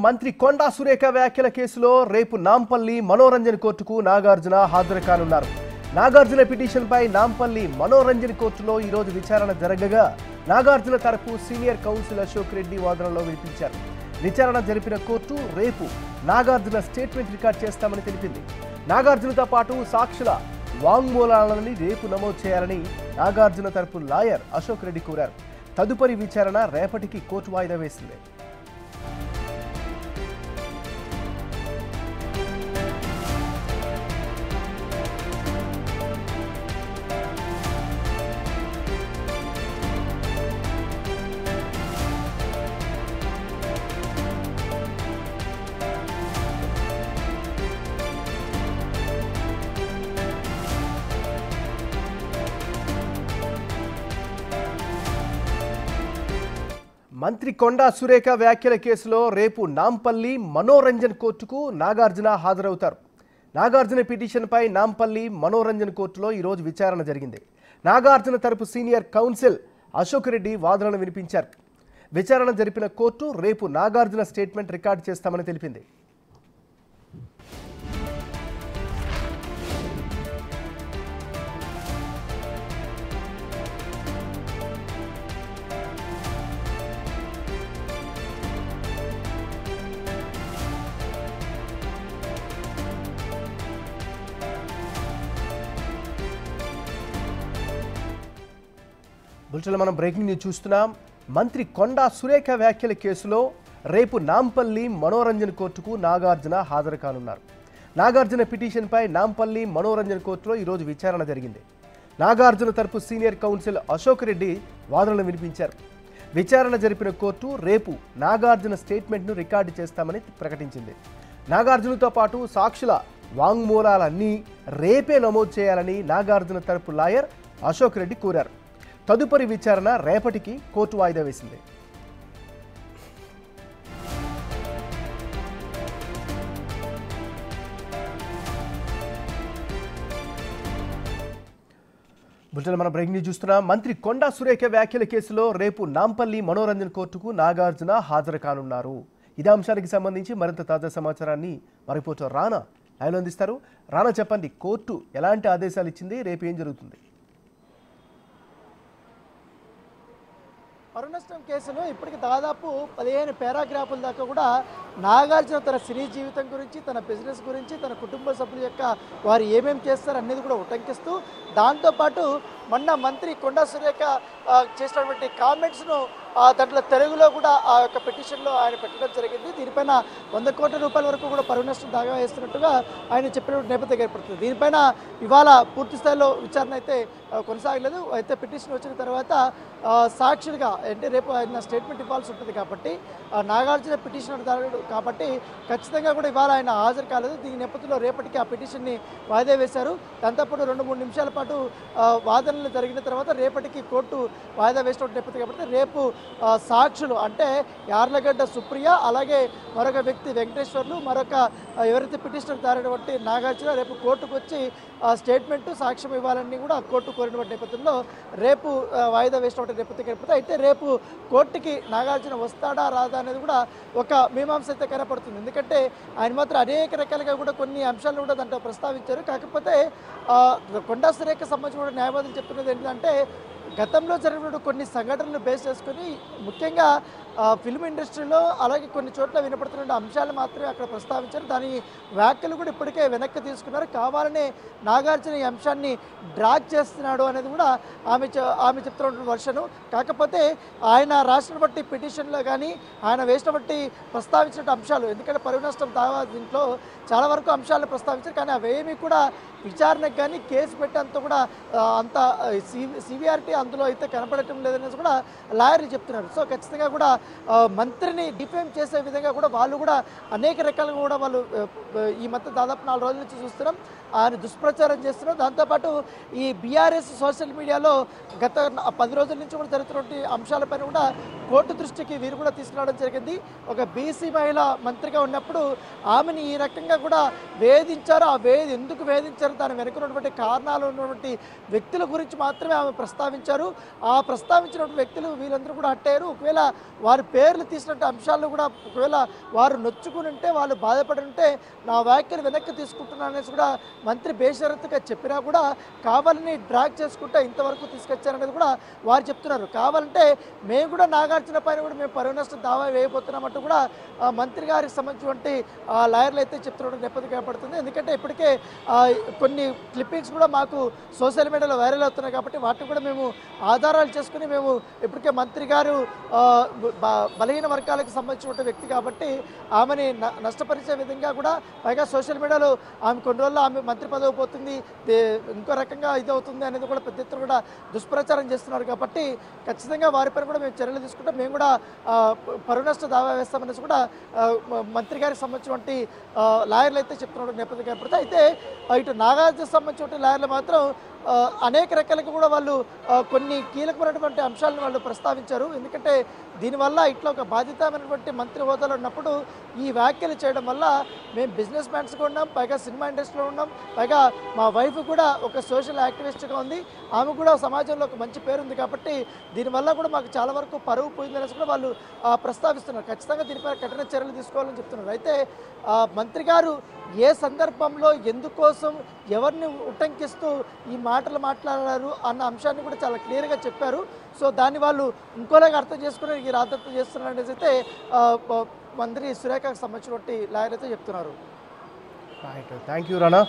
మంత్రి కొండా సురేఖ వ్యాఖ్యల కేసులో రేపు నాంపల్లి మనోరంజన్ కోర్టుకు నాగార్జున హాజరు కానున్నారు. నాగార్జున పిటిషన్పై నాంపల్లి మనోరంజన్ కోర్టులో ఈ రోజు విచారణ జరగగా నాగార్జున తరపు సీనియర్ కౌన్సిల్ అశోక్ రెడ్డి వాదనలో వినిపించారు. విచారణ జరిపిన కోర్టు రేపు నాగార్జున స్టేట్మెంట్ రికార్డ్ చేస్తామని తెలిపింది. నాగార్జునతో పాటు సాక్షుల వాంగ్మూలాలని రేపు నమోదు చేయాలని నాగార్జున తరపు లాయర్ అశోక్ రెడ్డి కోరారు. తదుపరి విచారణ రేపటికి కోర్టు వాయిదా వేసింది. మంత్రి కొండా సురేఖ వ్యాఖ్యల కేసులో రేపు నాంపల్లి మనోరంజన్ కోర్టుకు నాగార్జున హాజరవుతారు. నాగార్జున పిటిషన్పై నాంపల్లి మనోరంజన్ కోర్టులో ఈరోజు విచారణ జరిగింది. నాగార్జున తరపు సీనియర్ కౌన్సిల్ అశోక్ రెడ్డి వాదనలు వినిపించారు. విచారణ జరిపిన కోర్టు రేపు నాగార్జున స్టేట్మెంట్ రికార్డు చేస్తామని తెలిపింది. బులెటిన్లో మనం బ్రేకింగ్ న్యూస్ చూస్తున్నాం. మంత్రి కొండా సురేఖ వ్యాఖ్యల కేసులో రేపు నాంపల్లి మనోరంజన్ కోర్టుకు నాగార్జున హాజరు కానున్నారు. నాగార్జున పిటిషన్పై నాంపల్లి మనోరంజన్ కోర్టులో ఈరోజు విచారణ జరిగింది. నాగార్జున తరపు సీనియర్ కౌన్సిల్ అశోక్ రెడ్డి వాదనలు వినిపించారు. విచారణ జరిపిన కోర్టు రేపు నాగార్జున స్టేట్మెంట్ను రికార్డు చేస్తామని ప్రకటించింది. నాగార్జునతో పాటు సాక్షుల వాంగ్మూలాలన్నీ రేపే నమోదు చేయాలని నాగార్జున తరపు లాయర్ అశోక్ రెడ్డి కోరారు. తదుపరి విచారణ రేపటికి కోర్టు వాయిదా వేసింది. బులెటిన్ మన బ్రేకింగ్ న్యూస్ చూస్తున్నాం. మంత్రి కొండా సురేఖ వ్యాఖ్యల కేసులో రేపు నాంపల్లి మనోరంజన్ కోర్టుకు నాగార్జున హాజరు కానున్నారు. ఇదే అంశానికి సంబంధించి మరింత తాజా సమాచారాన్ని మా రిపోర్టర్ రానా లైవ్లో అందిస్తారు. రానా, చెప్పండి, కోర్టు ఎలాంటి ఆదేశాలు ఇచ్చింది, రేపు ఏం జరుగుతుంది? పరునష్టం కేసులో ఇప్పటికి దాదాపు 15 పారాగ్రాఫుల దాకా కూడా నాగార్జున తన సినీ జీవితం గురించి, తన బిజినెస్ గురించి, తన కుటుంబ సభ్యుల యొక్క వారు ఏమేమి చేస్తారు అనేది కూడా ఉటంకిస్తూ, దాంతోపాటు మొన్న మంత్రి కొండా సురేఖ చేసినటువంటి కామెంట్స్ను దాంట్లో తెలుగులో కూడా ఆ యొక్క పిటిషన్లో ఆయన పెట్టడం జరిగింది. దీనిపైన 100 కోట్ల రూపాయల వరకు కూడా పరువు నష్టం దాగా వేస్తున్నట్టుగా ఆయన చెప్పినటువంటి నేపథ్యం ఏర్పడుతుంది. దీనిపైన ఇవాళ పూర్తి స్థాయిలో విచారణ అయితే కొనసాగలేదు. అయితే పిటిషన్ వచ్చిన తర్వాత సాక్షులుగా అంటే రేపు ఆయన స్టేట్మెంట్ ఇవ్వాల్సి ఉంటుంది కాబట్టి నాగార్జున పిటిషన్ కాబట్టి ఖచ్చితంగా కూడా ఇవాళ ఆయన హాజరు కాలేదు. దీని నేపథ్యంలో రేపటికి ఆ పిటిషన్ని వాయిదా వేశారు. దాంతోపాటు 2-3 నిమిషాల పాటు వాదనలు జరిగిన తర్వాత రేపటికి కోర్టు వాయిదా వేసినటువంటి నేపథ్యం కాబట్టి రేపు సాక్షులు అంటే యార్లగడ్డ సుప్రియ, అలాగే మరొక వ్యక్తి వెంకటేశ్వర్లు, మరొక ఎవరైతే పిటిషనర్ దారినటువంటి నాగార్జున రేపు కోర్టుకు వచ్చి స్టేట్మెంట్ సాక్ష్యం ఇవ్వాలని కూడా కోర్టు కోరినటువంటి నేపథ్యంలో రేపు వాయిదా వేసినటువంటి నేపథ్యం ఏర్పడుతుంది. అయితే రేపు కోర్టుకి నాగార్జున వస్తాడా రాదా అనేది కూడా ఒక మీమాంస అయితే కనపడుతుంది. ఎందుకంటే ఆయన మాత్రం అనేక రకాలుగా కూడా కొన్ని అంశాలను కూడా దాంట్లో ప్రస్తావించారు. కాకపోతే కొండా సురేఖ సంబంధించిన న్యాయవాదులు చెప్తున్నది ఏంటంటే గతంలో జరిగిన కొన్ని సంఘటనలు బేస్ చేసుకుని ముఖ్యంగా ఫిల్మ్ ఇండస్ట్రీలో అలాగే కొన్ని చోట్ల వినపడుతున్న అంశాలు మాత్రమే అక్కడ ప్రస్తావించారు. దాని వ్యాఖ్యలు కూడా ఇప్పటికే వెనక్కి తీసుకున్నారు. కావాలనే నాగార్జున ఈ అంశాన్ని డ్రాగ్ చేస్తున్నాడు అనేది కూడా ఆమె చెప్తున్నటువంటి వర్షను. కాకపోతే ఆయన రాసినటువంటి పిటిషన్లో కానీ ఆయన వేసినటువంటి ప్రస్తావించిన అంశాలు, ఎందుకంటే పరువు నష్టం దావా దీంట్లో చాలా వరకు అంశాలను ప్రస్తావించారు. కానీ అవేమీ కూడా విచారణకు కానీ కేసు పెట్టేంత కూడా అంత సివియారిటీ అందులో అయితే కనపడటం లేదనేసి కూడా లాయర్లు చెప్తున్నారు. సో ఖచ్చితంగా కూడా మంత్రిని డిఫేమ్ చేసే విధంగా కూడా వాళ్ళు కూడా అనేక రకాలుగా కూడా వాళ్ళు ఈ మధ్య దాదాపు 4 రోజుల నుంచి చూస్తున్నాం ఆయన దుష్ప్రచారం చేస్తున్నారు. దాంతోపాటు ఈ బీఆర్ఎస్ సోషల్ మీడియాలో గత 10 రోజుల నుంచి కూడా జరుగుతున్నటువంటి అంశాలపైన కూడా కోర్టు దృష్టికి వీరు కూడా తీసుకురావడం జరిగింది. ఒక బీసీ మహిళ మంత్రిగా ఉన్నప్పుడు ఆమెని ఈ రకంగా కూడా వేధించారు. ఎందుకు వేధించారు, దాని వెనుక ఉన్నటువంటి కారణాలు ఉన్నటువంటి వ్యక్తుల గురించి మాత్రమే ఆమె ప్రస్తావించారు. ఆ ప్రస్తావించినటువంటి వ్యక్తులు వీళ్ళందరూ కూడా అట్టారు. ఒకవేళ వారి పేర్లు తీసినట్టు అంశాలు కూడా ఒకవేళ వారు నొచ్చుకుని ఉంటే, వాళ్ళు బాధపడి ఉంటే నా వ్యాఖ్యలు వెనక్కి తీసుకుంటున్నాను అనేసి కూడా మంత్రి బేషరతుగా చెప్పినా కూడా కావాలని డ్రాగ్ చేసుకుంటే ఇంతవరకు తీసుకొచ్చారనేది కూడా వారు చెప్తున్నారు. కావాలంటే మేము కూడా నాగార్జున పైన కూడా మేము పరువు నష్టం దావా వేయబోతున్నామంటూ కూడా మంత్రి గారికి సంబంధించినటువంటి లాయర్లు అయితే చెప్తున్న నేపథ్యం ఏర్పడుతుంది. ఎందుకంటే ఇప్పటికే కొన్ని క్లిప్పింగ్స్ కూడా మాకు సోషల్ మీడియాలో వైరల్ అవుతున్నాయి కాబట్టి వాటిని కూడా మేము ఆధారాలు చేసుకుని మేము ఇప్పటికే మంత్రి గారు బలహీన వర్గాలకు సంబంధించిన వ్యక్తి కాబట్టి ఆమెని నష్టపరిచే విధంగా కూడా, పైగా సోషల్ మీడియాలో ఆమె కొన్ని రోజుల్లో ఆమె మంత్రి పదవి పోతుంది, ఇంకో రకంగా ఇది అవుతుంది అనేది కూడా పెద్ద ఎత్తున కూడా దుష్ప్రచారం చేస్తున్నారు కాబట్టి ఖచ్చితంగా వారిపైన కూడా మేము చర్యలు తీసుకుంటాం, మేము కూడా పరువు నష్ట దావా వేస్తామనేసి కూడా మంత్రి గారికి సంబంధించినటువంటి లాయర్లు అయితే చెప్తున్న నేపథ్యం ఏర్పడితే, అయితే ఇటు నాగార్జున సంబంధించిన లాయర్లు మాత్రం అనేక రకాలుగా కూడా వాళ్ళు కొన్ని కీలకమైనటువంటి అంశాలను వాళ్ళు ప్రస్తావించారు. ఎందుకంటే దీనివల్ల ఇట్లా ఒక బాధ్యతమైనటువంటి మంత్రి హోదాలో ఉన్నప్పుడు ఈ వ్యాఖ్యలు చేయడం వల్ల మేము బిజినెస్ మ్యాన్స్గా ఉన్నాం, పైగా సినిమా ఇండస్ట్రీలో ఉన్నాం, పైగా మా వైఫ్ కూడా ఒక సోషల్ యాక్టివిస్ట్గా ఉంది, ఆమె కూడా సమాజంలో ఒక మంచి పేరు ఉంది కాబట్టి దీనివల్ల కూడా మాకు చాలా వరకు పరువు పోయిందనేసి కూడా వాళ్ళు ప్రస్తావిస్తున్నారు. ఖచ్చితంగా దీనిపై కఠిన చర్యలు తీసుకోవాలని చెప్తున్నారు. అయితే మంత్రి గారు ఏ సందర్భంలో ఎందుకోసం ఎవరిని ఉటంకిస్తూ ఈ మాటలు మాట్లాడారు అన్న అంశాన్ని కూడా చాలా క్లియర్గా చెప్పారు. సో దాన్ని వాళ్ళు ఇంకోలాగా అర్థం చేసుకుని ఈ రాద్ధాంతం చేస్తున్నారు అనేసి అయితే మంత్రి సురేఖకు సంబంధించినటువంటి లాయర్ అయితే చెప్తున్నారు. Thank you Rana.